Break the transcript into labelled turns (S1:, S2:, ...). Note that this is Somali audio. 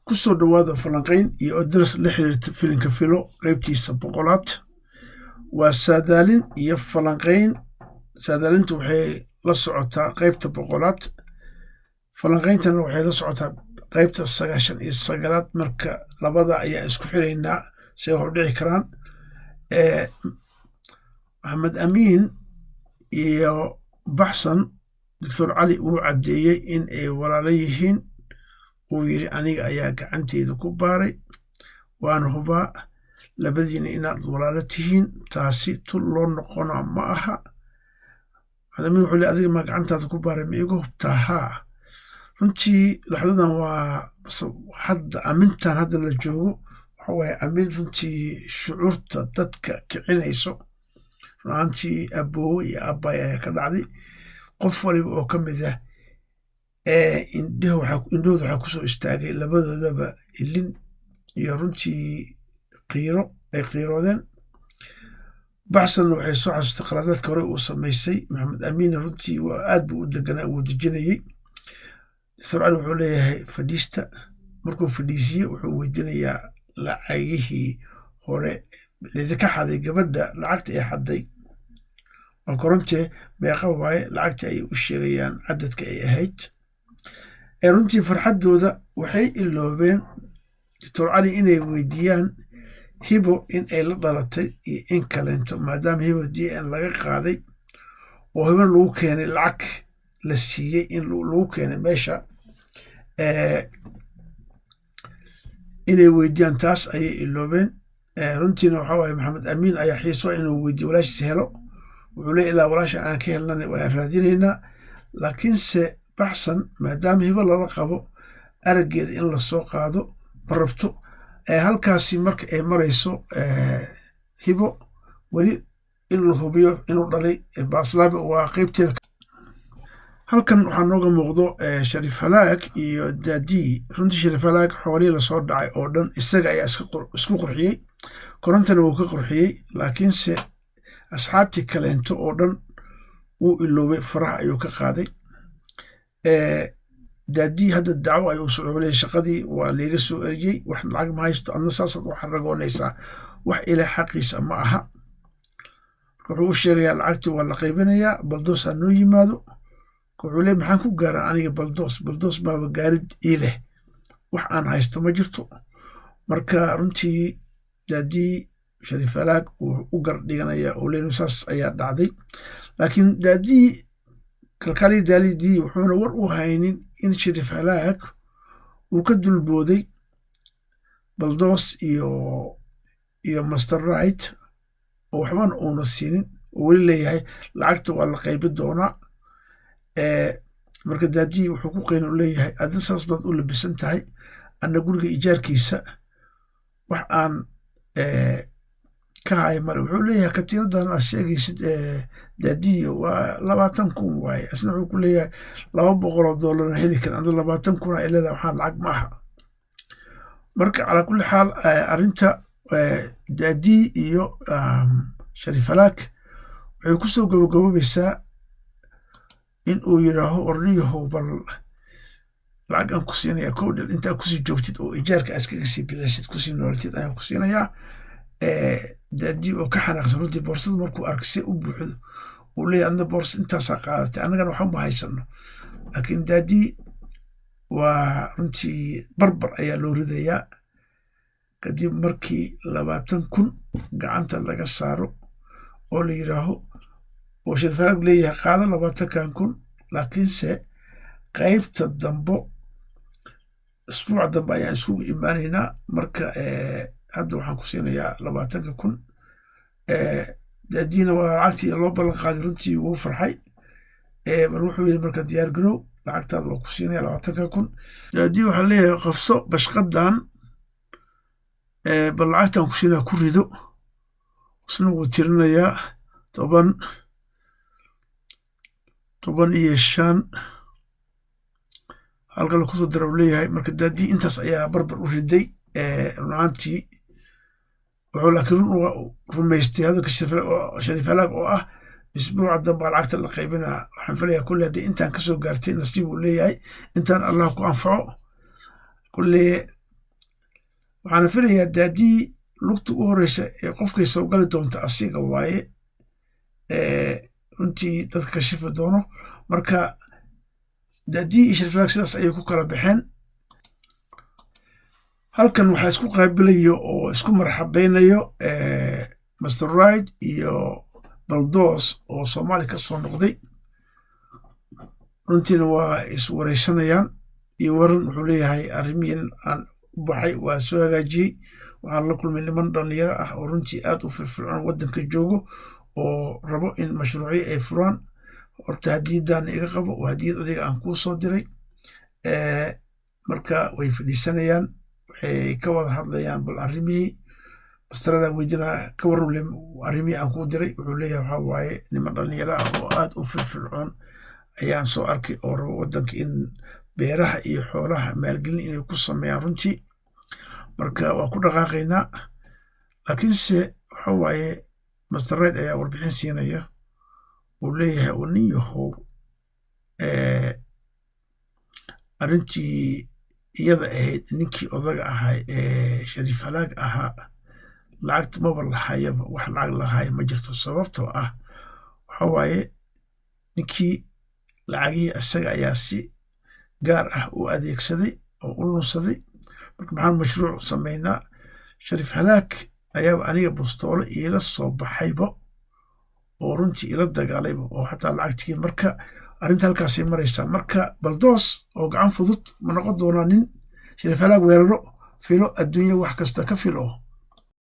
S1: ku soo dhowaada falanqayn iyo odras la xiriirta filimka filo qaybtiisa 100aad waa saadaalin iyo falanqayn. saadaalintu waxay la socotaa qaybta 100aad, falanqayntana waxay la socotaa qaybta 99aad. marka labada ayaa isku xiraynaa si ay hordhici karaan. maxamed amiin iyo baxsan doctor cali uu caddeeyey in ay walaalo yihiin. uu yidhi aniga ayaa gacanteyda ku baaray, waana hubaa labadiina inaad walaalo tihiin, taasi tul loo noqona ma aha. maxamed amiin wuxuu le adiga maa gacantaada ku baaray, ma iga hubtaa? haa. runtii laxdadan waa hadda amintan hadda la joogo waxa waaye amin runtii shucuurta dadka kicinayso. runaantii aboowe iyo abbay ayaa ka dhacday. qof waliba oo ka mid ah indhahooda waxaa kusoo istaagay labadoodaba ilin iyo runtii qiiro ay qiiroodeen. baxsanna waxay soo xasuustay qaladaadka hore uu samaysay. maxamed amiinna runtii aad buu u deganaa, wuu dejinayey. doctor cali wuxuu leeyahay fadhiista. markuu fadhiisiye wuxuu weydiinayaa lacagihii hore lidinka xaday gabadha lacagta ay xaday waa korontee meeqa waaye lacagta ay u sheegayaan cadadka ay ahayd. runtii farxaddooda waxay iloobeen doctor cali inay weydiiyaan hibo in ay la dhalatay iyo in kaleento, maadaama hibo dn laga qaaday oo hibo lagu keenay lacag la siiyey in lagu keenay meesha. inay weydiiyaan taas ayay iloobeen. runtiina waxaa waaye maxamed amiin ayaa xiiso inuu weydiiyo walaashiisa helo. wuxuu leey ilaa walaasha aan ka helnana waan raadinaynaa. laakiinse baxsan maadaama hibo lala qabo araggeeda in lasoo qaado ma rabto. halkaasi marka ay marayso hibo weli in la hubiyo inuu dhalay baaslaabi waa qaybteeda. halkan waxaa nooga muuqdo shariif halaag iyo daadii. runtii shariif halaag xoolihii lasoo dhacay oo dhan isaga ayaa isku qurxiyey, korontana wuu ka qurxiyey. laakiinse asxaabtii kaleento oo dhan wuu iloobay, faraha ayuu ka qaaday. daadii hadda dacwo ayuu socday, shaqadii waa liiga soo eriyey, wax lacag ma haysto, adna saasaad waxaad ragoonaysaa, wax ilaa xaqiisa ma aha. wuxuu u sheegayaa lacagtii waa la qaybinayaa, baldoos ha noo yimaado. wuxuu leey maxaan ku gaaraa aniga baldoos baaba gaarid ii leh, wax aan haysto ma jirto. marka runtii daadii shariif halaag wuu u gar dhiganayaa oo leyn saas ayaa dhacday. laakiin daadii kalkaalii daalidii wuxuuna war u haynin in shariif halaag uu ka dulbooday baldoos iyo master right oo waxbana uuna siinin, oo weli leeyahay lacagta waa la qaybi doonaa. marka daadii wuxuu ku qeyna u leeyahay adna saas baad u labisan tahay, anna guriga ijaarkiisa wax aan ka haya male. wuxuu leeyahay katiinadan aad sheegaysid daadiyo waa 20,000 waaye, asna wuxuu ku leeyahay $200 heli karan, adna 20,000 ay leedahay, waxaan lacag ma aha. marka calaa kulli xaal arrinta daadii iyo shariif halaag waxay ku soo gabagaboobaysaa in uu yidhaaho orniyahow bal lacag aan ku siinaya kowdhal intaa kusii joogtid oo ijaarka aad iskaga sii bixisid kusii noolatid ayaan ku siinayaa. daadii oo ka xanaaqsan runtii boorsada markuu arkay se u buuxdo uu leeyahy adna boorsa intaasaa qaadatay, annagana waxba ma haysano. laakiin daadii waa runtii barbar ayaa loo ridayaa kadib markii 20,000 gacanta laga saaro oo la yidhaaho oo shariif halaag leeyahay qaado 20,000. laakiinse qaybta dambo isbuuca dambe ayaan iskugu imaanaynaa. marka hadda waxaan ku siinayaa 20,000. daadiina waa lacagtii loo ballan qaaday, runtii wuu farxay. bal wuxuu yidhi marka diyaar garow, lacagtaada waa ku siinaya 20,000. daadii waxaa leeyahay qabso bashqadan, bal lacagtaan ku siinaya ku rido. isna wuu tirinayaa 15 halka la kusoo dara u leeyahay. marka daadii intaas ayaa barbar u riday. runaantii wuxuu laakiin rumaystay hadalka shariif halaag oo ah isbuuca danbaa lacagta la qaybinaa. waxaan filayaa kulle hadday intaan kasoo gaartay nasiib uu leeyahay, intaan allah ku anfaco. kulle waxaana filayaa de haddii lugta u horeysa ee qofkay soo gali doonta asiga waaye runtii dadka kashifi doono. marka daadii iyo sharif halaag sidaas ayay ku kala baxeen. halkan waxaa isku qaabilayo oo isku marxabeynayo master right iyo baldoos oo soomaali ka soo noqday. runtiina waa iswareysanayaan iyo waran wuxuu leeyahay arrimihin aan u baxay waa soo hagaajiyey. waxaan la kulmay niman dhalinyaro ah oo runtii aad u firfircoon waddanka joogo oo rabo in mashruucyo ay furaan. horta hadiyaddaana iga qabo waa hadiyad adiga aan kuu soo diray. marka way fadhiisanayaan waxay ka wada hadlayaan bal arrimihii mastarada weydinaa ka waran arrimihii aan kuu diray. wuxuu leeyahay waxaa waaye niman dhalinyaro ah oo aad u firfircoon ayaan soo arkay oo rabo waddanka in beeraha iyo xoolaha maalgelin inay ku sameeyaan runtii. marka waa ku dhaqaaqaynaa. laakiinse waxa waaye master right ayaa warbixin siinaya uu leeyahay uu nin yahow arrintii iyada ahayd ninkii odaga ahaa ee shariif halaag ahaa lacagta maba lahayaba wax lacag lahaya ma jirto. sababtoo ah waxa waaye ninkii lacagihii isaga ayaa si gaar ah u adeegsaday oo u lunsaday. marka maxaan mashruuc samaynaa? shariif halaag ayaaba aniga bustoolo iila soo baxayba oo runtii ila dagaalayba oo xataa lacagtigii. marka arrinta halkaasay maraysaa. marka baldoos oo gacan fudud ma noqon doonaa nin shariif halaag weeraro filo adduunya wax kasta ka filo